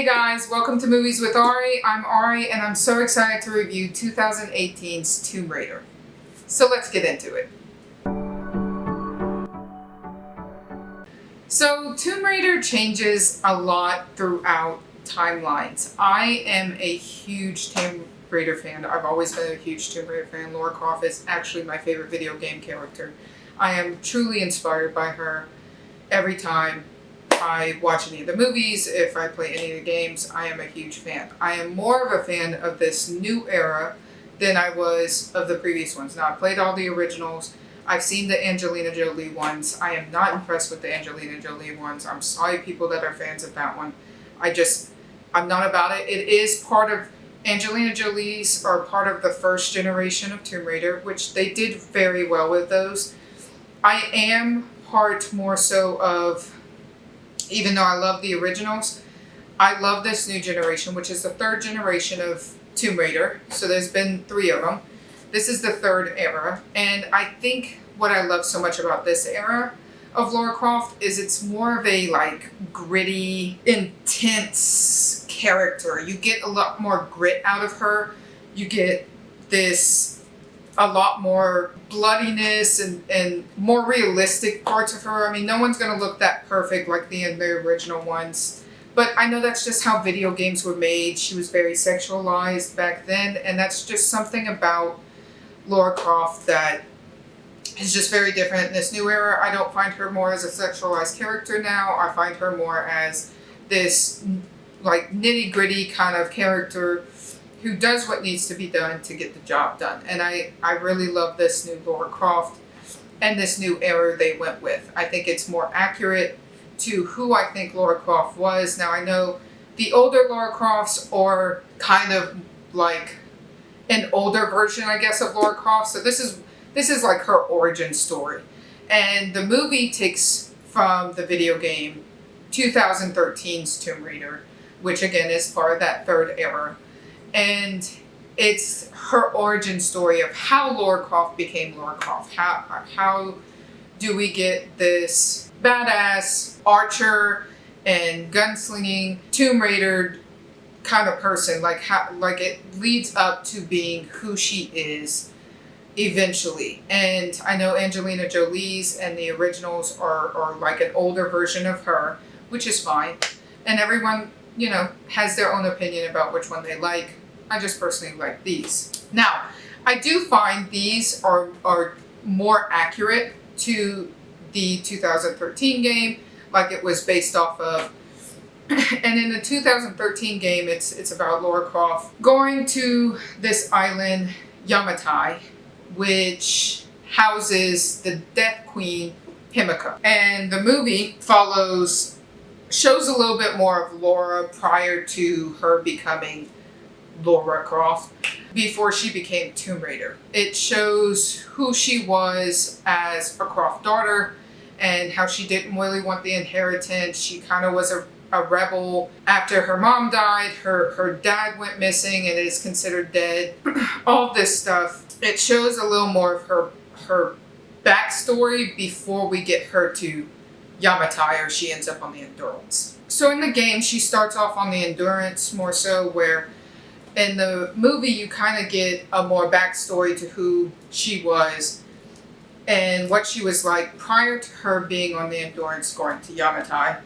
Hey guys, welcome to Movies with Ari. I'm Ari and I'm so excited to review 2018's Tomb Raider. So let's get into it. So Tomb Raider changes a lot throughout timelines. I am a huge Tomb Raider fan. I've always been a huge Tomb Raider fan. Lara Croft is actually my favorite video game character. I am truly inspired by her every time I watch any of the movies. If I play any of the games, I am a huge fan. I am more of a fan of this new era than I was of the previous ones. Now, I played all the originals. I've seen the Angelina Jolie ones. I am not impressed with the Angelina Jolie ones. I'm sorry, people that are fans of that one. I'm not about it. It is part of Angelina Jolie's, or part of the first generation of Tomb Raider, which they did very well with those. I am part more so of, even though I love the originals, I love this new generation, which is the third generation of Tomb Raider. So there's been 3 of them. This is the third era. And I think what I love so much about this era of Lara Croft is it's more of a gritty, intense character. You get a lot more grit out of her. You get a lot more bloodiness and more realistic parts of her. I mean, no one's going to look that perfect like the original ones. But I know that's just how video games were made. She was very sexualized back then. And that's just something about Lara Croft that is just very different in this new era. I don't find her more as a sexualized character now. I find her more as this nitty gritty kind of character who does what needs to be done to get the job done. And I really love this new Lara Croft and this new era they went with. I think it's more accurate to who I think Lara Croft was. Now, I know the older Lara Crofts are kind of like an older version, I guess, of Lara Croft. So this is like her origin story. And the movie takes from the video game 2013's Tomb Raider, which again is part of that third era. And it's her origin story of how Lara Croft became Lara Croft. How do we get this badass archer and gunslinging Tomb Raider kind of person? Like it leads up to being who she is eventually. And I know Angelina Jolie's and the originals are like an older version of her, which is fine. And everyone, has their own opinion about which one they like. I just personally like these. Now, I do find these are more accurate to the 2013 game, like it was based off of. And in the 2013 game, it's about Lara Croft going to this island, Yamatai, which houses the Death Queen, Himiko. And the movie shows a little bit more of Lara prior to her becoming Lara Croft, before she became Tomb Raider. It shows who she was as a Croft daughter and how she didn't really want the inheritance. She kind of was a rebel. After her mom died, her dad went missing and is considered dead. All this stuff. It shows a little more of her backstory before we get her to Yamatai, or she ends up on the Endurance. So in the game, she starts off on the Endurance more so, where in the movie you kind of get a more backstory to who she was and what she was like prior to her being on the Endurance going to Yamatai,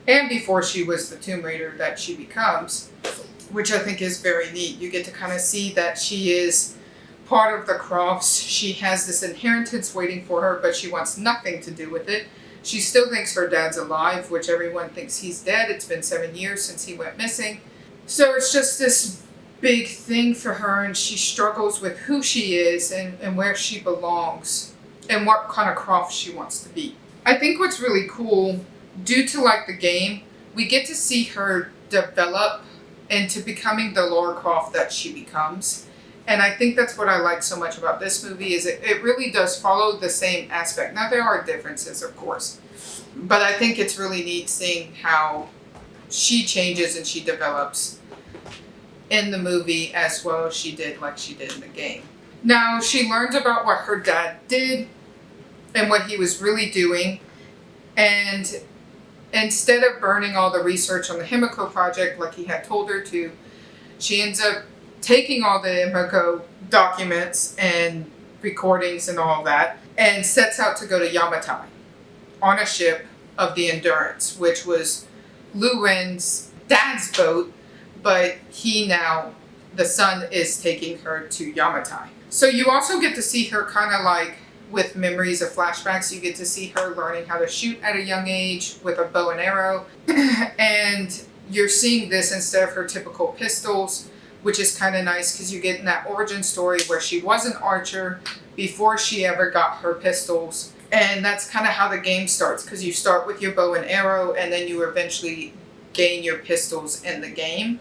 and before she was the Tomb Raider that she becomes, which I think is very neat. You get to kind of see that she is part of the Crofts. She has this inheritance waiting for her, but she wants nothing to do with it. She still thinks her dad's alive, which everyone thinks he's dead. It's been 7 years since he went missing. So it's just this big thing for her, and she struggles with who she is and where she belongs and what kind of Croft she wants to be. I think what's really cool, due to the game, we get to see her develop into becoming the Lara Croft that she becomes. And I think that's what I like so much about this movie, is it really does follow the same aspect. Now, there are differences, of course, but I think it's really neat seeing how she changes and she develops in the movie as well as she did in the game. Now, she learns about what her dad did and what he was really doing, and instead of burning all the research on the Himiko project like he had told her to, she ends up taking all the Himiko documents and recordings and all that and sets out to go to Yamatai on a ship of the Endurance, which was Lu Ren's dad's boat, but he now, the son, is taking her to Yamatai. So you also get to see her kind of like with memories of flashbacks. You get to see her learning how to shoot at a young age with a bow and arrow. And you're seeing this instead of her typical pistols, which is kind of nice because you get in that origin story where she was an archer before she ever got her pistols. And that's kind of how the game starts, because you start with your bow and arrow and then you eventually gain your pistols in the game,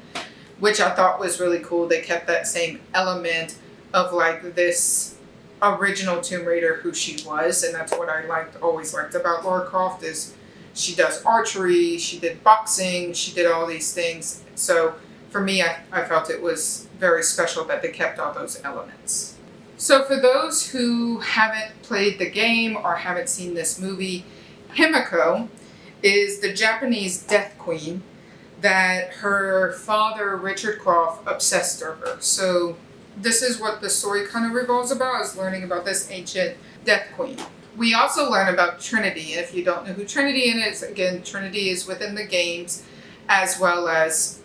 which I thought was really cool. They kept that same element of like this original Tomb Raider who she was, and that's what I always liked about Lara Croft, is she does archery, she did boxing, she did all these things. So for me, I felt it was very special that they kept all those elements. So for those who haven't played the game or haven't seen this movie, Himiko is the Japanese death queen that her father, Richard Croft, obsessed over. So this is what the story kind of revolves about, is learning about this ancient death queen. We also learn about Trinity. If you don't know who Trinity is, again, Trinity is within the games as well as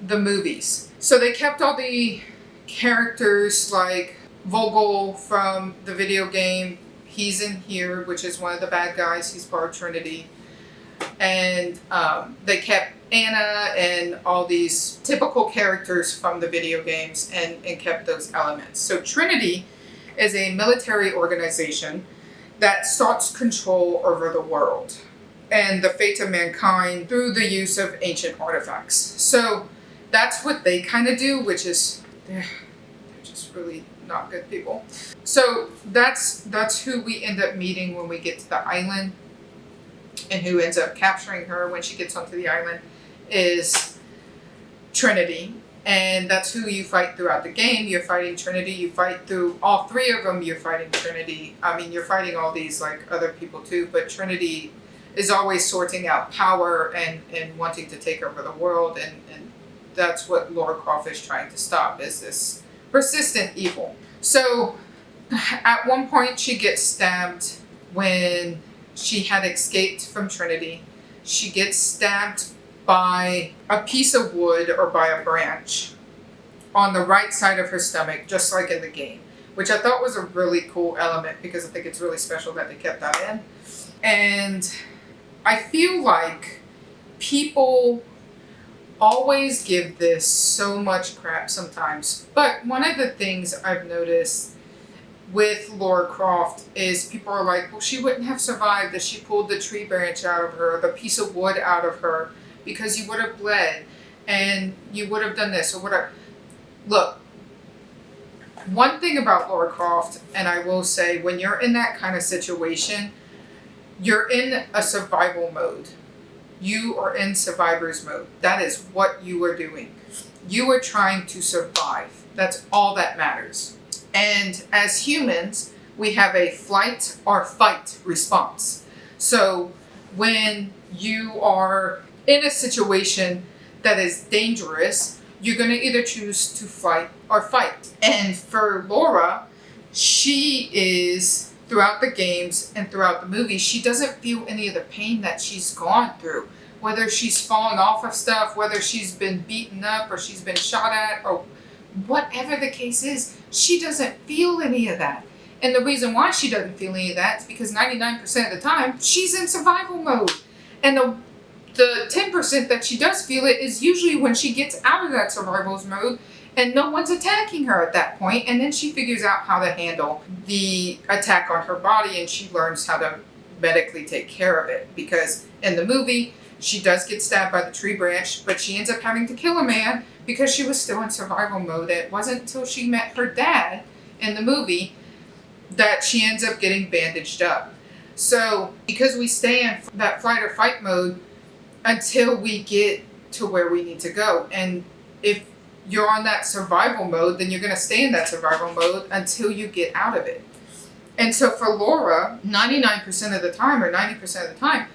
the movies. So they kept all the characters like Vogel from the video game. He's in here, which is one of the bad guys. He's part of Trinity. And they kept Anna and all these typical characters from the video games and kept those elements. So Trinity is a military organization that sought control over the world and the fate of mankind through the use of ancient artifacts. So that's what they kind of do, which is they're just really not good people. So that's who we end up meeting when we get to the island, and who ends up capturing her when she gets onto the island is Trinity. And that's who you fight throughout the game. You're fighting Trinity. You fight through all three of them. You're fighting Trinity. I mean, you're fighting all these like other people too, but Trinity is always sorting out power and wanting to take over the world. And that's what Lara Croft is trying to stop, is this persistent evil. So at one point she gets stabbed when she had escaped from Trinity. She gets stabbed by a piece of wood or by a branch on the right side of her stomach, just like in the game, which I thought was a really cool element because I think it's really special that they kept that in. And I feel like people always give this so much crap sometimes, but one of the things I've noticed with Lara Croft is people are like, well, she wouldn't have survived if she pulled the tree branch out of her, the piece of wood out of her, because you would have bled and you would have done this or whatever. Look, one thing about Lara Croft, and I will say, when you're in that kind of situation, you're in a survival mode. You are in survivor's mode. That is what you are doing. You are trying to survive. That's all that matters. And as humans, we have a flight or fight response. So when you are in a situation that is dangerous, you're going to either choose to fight or fight. And for Lara, she is, throughout the games and throughout the movie, she doesn't feel any of the pain that she's gone through. Whether she's fallen off of stuff, whether she's been beaten up or she's been shot at, or whatever the case is, she doesn't feel any of that. And the reason why she doesn't feel any of that is because 99% of the time, she's in survival mode. And the 10% that she does feel it is usually when she gets out of that survival mode and no one's attacking her at that point. And then she figures out how to handle the attack on her body, and she learns how to medically take care of it. Because in the movie, she does get stabbed by the tree branch, but she ends up having to kill a man because she was still in survival mode. It wasn't until she met her dad in the movie that she ends up getting bandaged up. So because we stay in that flight or fight mode until we get to where we need to go. And if you're on that survival mode, then you're going to stay in that survival mode until you get out of it. And so for Lara, 99% of the time or 90% of the time,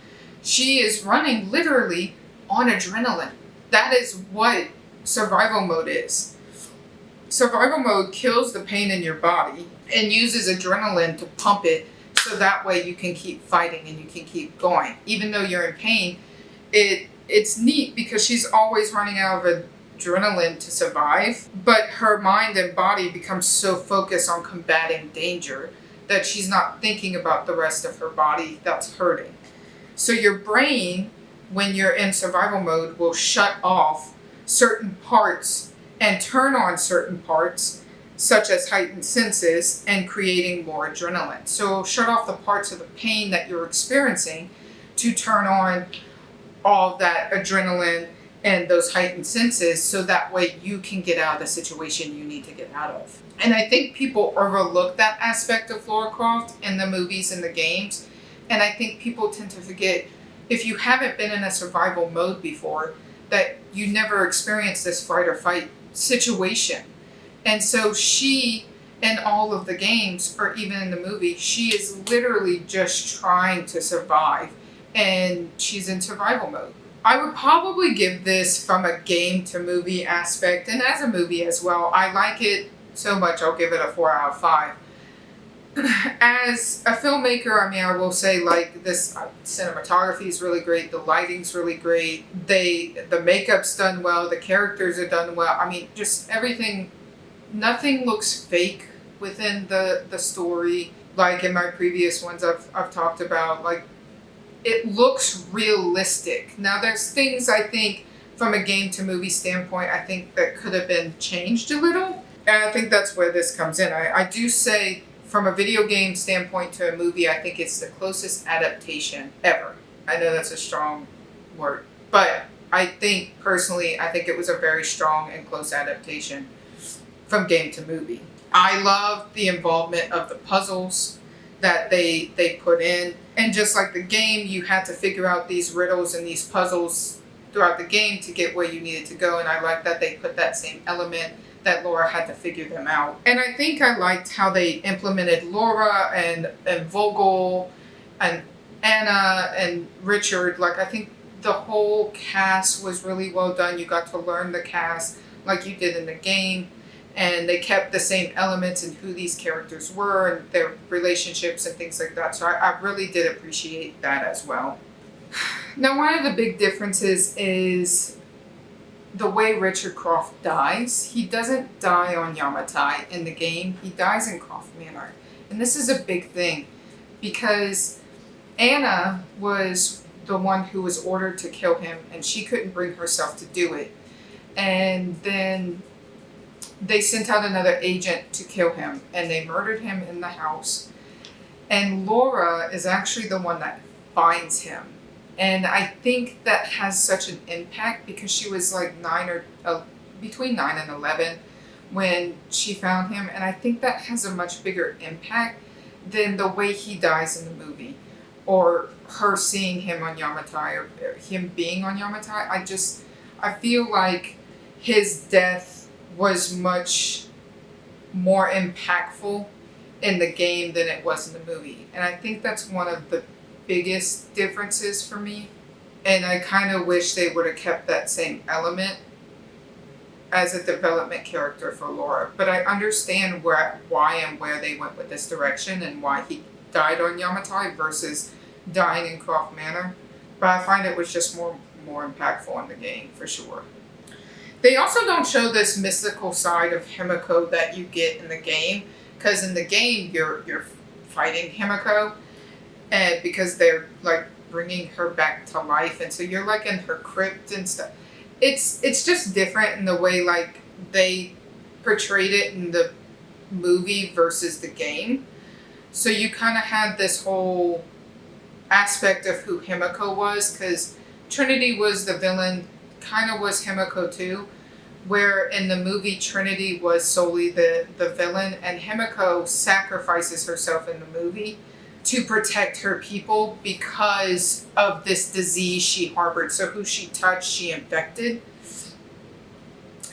She is running literally on adrenaline. That is what survival mode is. Survival mode kills the pain in your body and uses adrenaline to pump it so that way you can keep fighting and you can keep going. Even though you're in pain, it's neat because she's always running out of adrenaline to survive, but her mind and body becomes so focused on combating danger that she's not thinking about the rest of her body that's hurting. So your brain, when you're in survival mode, will shut off certain parts and turn on certain parts, such as heightened senses, and creating more adrenaline. So shut off the parts of the pain that you're experiencing to turn on all that adrenaline and those heightened senses, so that way you can get out of the situation you need to get out of. And I think people overlook that aspect of Lara Croft in the movies and the games. And I think people tend to forget, if you haven't been in a survival mode before, that you never experienced this fight or fight situation. And so she, in all of the games, or even in the movie, she is literally just trying to survive. And she's in survival mode. I would probably give this, from a game to movie aspect, and as a movie as well, I like it so much I'll give it a 4 out of 5. As a filmmaker, I mean, I will say, like, this cinematography is really great, the lighting's really great, the makeup's done well, the characters are done well. I mean, just everything, nothing looks fake within the story. Like in my previous ones I've talked about, like, it looks realistic. Now, there's things I think from a game to movie standpoint, I think that could have been changed a little. And I think that's where this comes in. I do say, from a video game standpoint to a movie, I think it's the closest adaptation ever. I know that's a strong word, but I think personally, I think it was a very strong and close adaptation from game to movie. I love the involvement of the puzzles that they put in. And just like the game, you had to figure out these riddles and these puzzles throughout the game to get where you needed to go. And I like that they put that same element, that Laura had to figure them out. And I think I liked how they implemented Laura and Vogel and Anna and Richard. Like, I think the whole cast was really well done. You got to learn the cast like you did in the game. And they kept the same elements and who these characters were and their relationships and things like that. So I really did appreciate that as well. Now, one of the big differences is the way Richard Croft dies. He doesn't die on Yamatai in the game. He dies in Croft Manor. And this is a big thing because Anna was the one who was ordered to kill him, and she couldn't bring herself to do it. And then they sent out another agent to kill him, and they murdered him in the house. And Laura is actually the one that finds him. And I think that has such an impact because she was like between 9 and 11 when she found him. And I think that has a much bigger impact than the way he dies in the movie, or her seeing him on Yamatai, or him being on Yamatai. I feel like his death was much more impactful in the game than it was in the movie. And I think that's one of the biggest differences for me. And I kind of wish they would have kept that same element as a development character for Laura. But I understand why and where they went with this direction and why he died on Yamatai versus dying in Croft Manor. But I find it was just more impactful in the game for sure. They also don't show this mystical side of Himiko that you get in the game, because in the game you're fighting Himiko, and because they're like bringing her back to life, and so you're like in her crypt and stuff. It's just different in the way like they portrayed it in the movie versus the game. So you kind of had this whole aspect of who Himiko was, because Trinity was the villain, kind of was Himiko too, where in the movie Trinity was solely the villain, and Himiko sacrifices herself in the movie to protect her people because of this disease she harbored. So who she touched, she infected.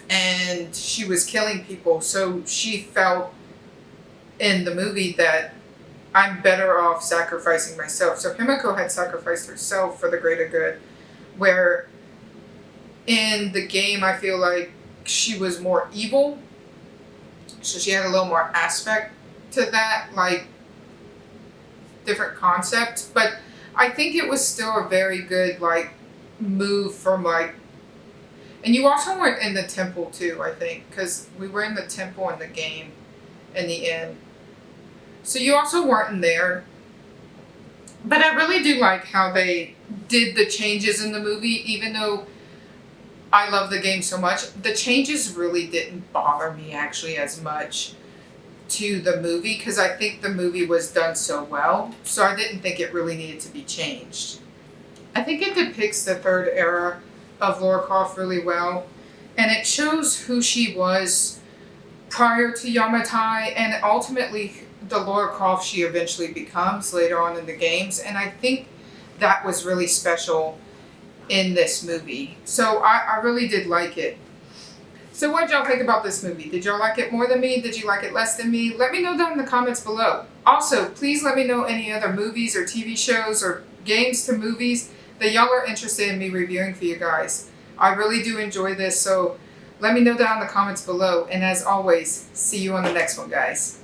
And she was killing people. So she felt in the movie that I'm better off sacrificing myself. So Himiko had sacrificed herself for the greater good, where in the game I feel like she was more evil. So she had a little more aspect to that, like different concepts. But I think it was still a very good like move from like, and you also weren't in the temple too, I think, because we were in the temple in the game in the end. So you also weren't in there. But I really do like how they did the changes in the movie, even though I love the game so much. The changes really didn't bother me actually as much to the movie because I think the movie was done so well. So I didn't think it really needed to be changed. I think it depicts the third era of Lara Croft really well. And it shows who she was prior to Yamatai and ultimately the Lara Croft she eventually becomes later on in the games. And I think that was really special in this movie. So I really did like it. So what did y'all think about this movie? Did y'all like it more than me? Did you like it less than me? Let me know down in the comments below. Also, please let me know any other movies or TV shows or games to movies that y'all are interested in me reviewing for you guys. I really do enjoy this, so let me know down in the comments below. And as always, see you on the next one, guys.